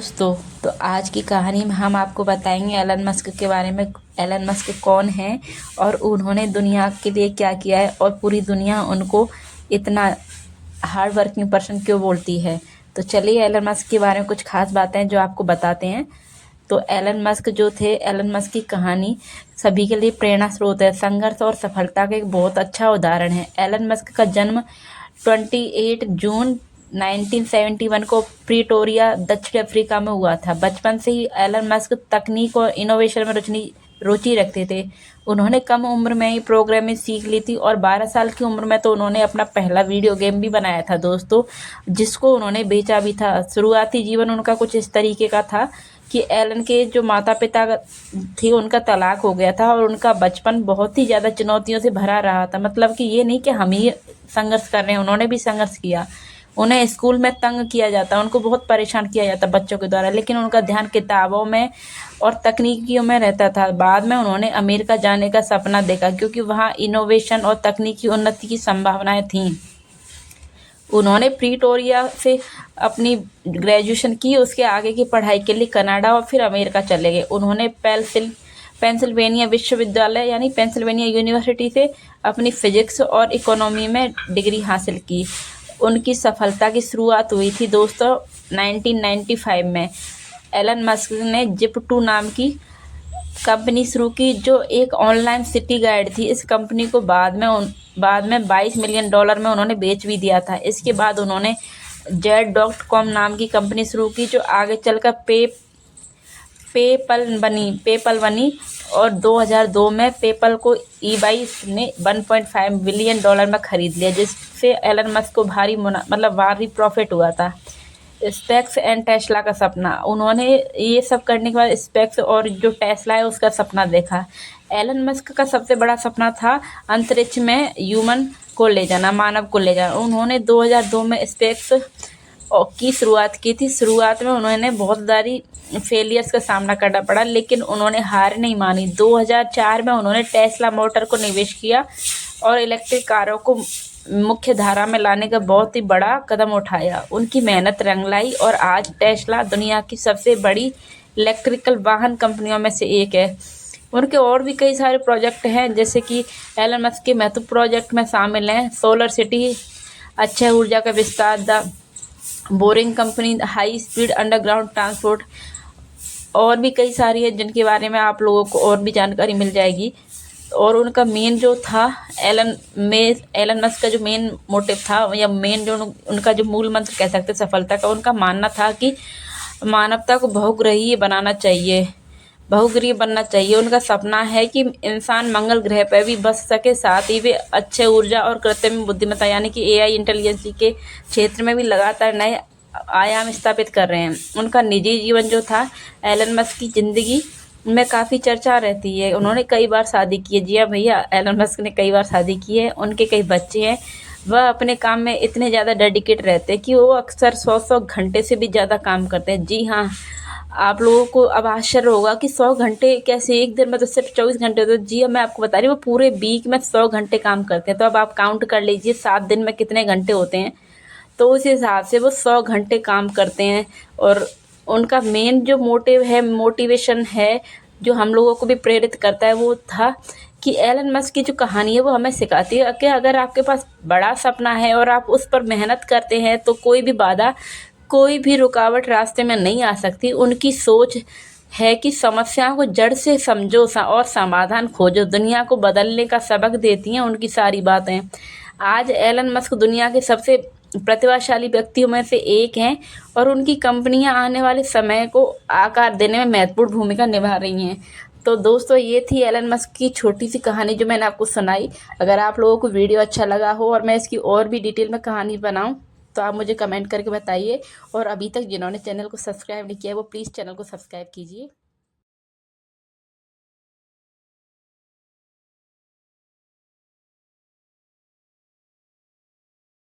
दोस्तों, तो आज की कहानी में हम आपको बताएंगे एलन मस्क के बारे में। एलन मस्क कौन है और उन्होंने दुनिया के लिए क्या किया है और पूरी दुनिया उनको इतना हार्ड वर्किंग पर्सन क्यों बोलती है। तो चलिए एलन मस्क के बारे में कुछ खास बातें जो आपको बताते हैं। तो एलन मस्क जो थे, एलन मस्क की कहानी सभी के लिए प्रेरणा स्रोत है। संघर्ष और सफलता का एक बहुत अच्छा उदाहरण है। एलन मस्क का जन्म 28 जून 1971 को प्रिटोरिया, दक्षिण अफ्रीका में हुआ था। बचपन से ही एलन मस्क तकनीक और इनोवेशन में रुचि रखते थे। उन्होंने कम उम्र में ही प्रोग्रामिंग सीख ली थी और 12 साल की उम्र में तो उन्होंने अपना पहला वीडियो गेम भी बनाया था दोस्तों, जिसको उन्होंने बेचा भी था। शुरुआती जीवन उनका कुछ इस तरीके का था कि एलन के जो माता पिता थे उनका तलाक हो गया था और उनका बचपन बहुत ही ज़्यादा चुनौतियों से भरा रहा था। मतलब कि ये नहीं कि हम ही संघर्ष कर रहे हैं, उन्होंने भी संघर्ष किया। उन्हें स्कूल में तंग किया जाता, उनको बहुत परेशान किया जाता बच्चों के द्वारा, लेकिन उनका ध्यान किताबों में और तकनीकियों में रहता था। बाद में उन्होंने अमेरिका जाने का सपना देखा क्योंकि वहाँ इनोवेशन और तकनीकी उन्नति की संभावनाएं थीं। उन्होंने प्रिटोरिया से अपनी ग्रेजुएशन की। उसके आगे की पढ़ाई के लिए कनाडा और फिर अमेरिका चले गए। उन्होंने पेंसिल्वेनिया विश्वविद्यालय यानी पेंसिल्वेनिया यूनिवर्सिटी से अपनी फिजिक्स और इकोनॉमी में डिग्री हासिल की। उनकी सफलता की शुरुआत हुई थी दोस्तों 1995 में। एलन मस्क ने जिप2 नाम की कंपनी शुरू की जो एक ऑनलाइन सिटी गाइड थी। इस कंपनी को बाद में $22 मिलियन में उन्होंने बेच भी दिया था। इसके बाद उन्होंने Z.com नाम की कंपनी शुरू की जो आगे चलकर पेपल बनी और 2002 में पेपल को eBay ने $1.5 बिलियन में खरीद लिया, जिससे एलन मस्क को भारी प्रॉफिट हुआ था। स्पेक्स एंड टेस्ला का सपना, उन्होंने ये सब करने के बाद स्पेक्स और जो टेस्ला है उसका सपना देखा। एलन मस्क का सबसे बड़ा सपना था अंतरिक्ष में ह्यूमन को ले जाना, मानव को ले जाना। उन्होंने 2002 में स्पेक्स की शुरुआत की थी। शुरुआत में उन्होंने बहुत सारी फेलियर्स का सामना करना पड़ा, लेकिन उन्होंने हार नहीं मानी। 2004 में उन्होंने टेस्ला मोटर को निवेश किया और इलेक्ट्रिक कारों को मुख्य धारा में लाने का बहुत ही बड़ा कदम उठाया। उनकी मेहनत रंग लाई और आज टेस्ला दुनिया की सबसे बड़ी इलेक्ट्रिकल वाहन कंपनियों में से एक है। उनके और भी कई सारे प्रोजेक्ट हैं, जैसे कि एलन मस्क के महत्वपूर्ण प्रोजेक्ट में शामिल हैं सोलर सिटी, अक्षय ऊर्जा का विस्तार, the boring company, high speed underground transport, और भी कई सारी है जिनके बारे में आप लोगों को और भी जानकारी मिल जाएगी। और उनका मेन जो था एलन मस्क का जो मेन मोटिव था या मेन जो उनका जो मूल मंत्र कह सकते सफलता का, उनका मानना था कि मानवता को बहुग्रहीय बनना चाहिए। उनका सपना है कि इंसान मंगल ग्रह पर भी बस सके, साथ ही वे अक्षय ऊर्जा और कृत्रिम बुद्धिमत्ता यानी कि AI इंटेलिजेंस के क्षेत्र में भी लगातार नए आयाम स्थापित कर रहे हैं। उनका निजी जीवन जो था, एलन मस्क की ज़िंदगी में काफ़ी चर्चा रहती है। उन्होंने कई बार शादी की है। जी हाँ भैया, एलन मस्क ने कई बार शादी की है। उनके कई बच्चे हैं। वह अपने काम में इतने ज़्यादा डेडिकेट रहते हैं कि वो अक्सर 100 घंटे से भी ज़्यादा काम करते हैं। जी हाँ, आप लोगों को अब आश्चर्य होगा कि 100 घंटे कैसे, एक दिन में तो सिर्फ 24 घंटे होते हैं। जी हाँ, मैं आपको बता रही हूँ वो पूरे वीक में 100 घंटे काम करते हैं। तो अब आप काउंट कर लीजिए 7 दिन में कितने घंटे होते हैं, तो उस हिसाब से वो 100 घंटे काम करते हैं। और उनका मेन जो मोटिवेशन है जो हम लोगों को भी प्रेरित करता है, वो था कि एलन मस्क की जो कहानी है वो हमें सिखाती है कि अगर आपके पास बड़ा सपना है और आप उस पर मेहनत करते हैं तो कोई भी बाधा, कोई भी रुकावट रास्ते में नहीं आ सकती। उनकी सोच है कि समस्याओं को जड़ से समझो और समाधान खोजो। दुनिया को बदलने का सबक देती हैं उनकी सारी बातें। आज एलन मस्क दुनिया के सबसे प्रतिभाशाली व्यक्तियों में से एक हैं और उनकी कंपनियां आने वाले समय को आकार देने में महत्वपूर्ण भूमिका निभा रही हैं। तो दोस्तों, ये थी एलन मस्क की छोटी सी कहानी जो मैंने आपको सुनाई। अगर आप लोगों को वीडियो अच्छा लगा हो और मैं इसकी और भी डिटेल में कहानी बनाऊं तो आप मुझे कमेंट करके बताइए। और अभी तक जिन्होंने चैनल को सब्सक्राइब नहीं किया है वो प्लीज़ चैनल को सब्सक्राइब कीजिए।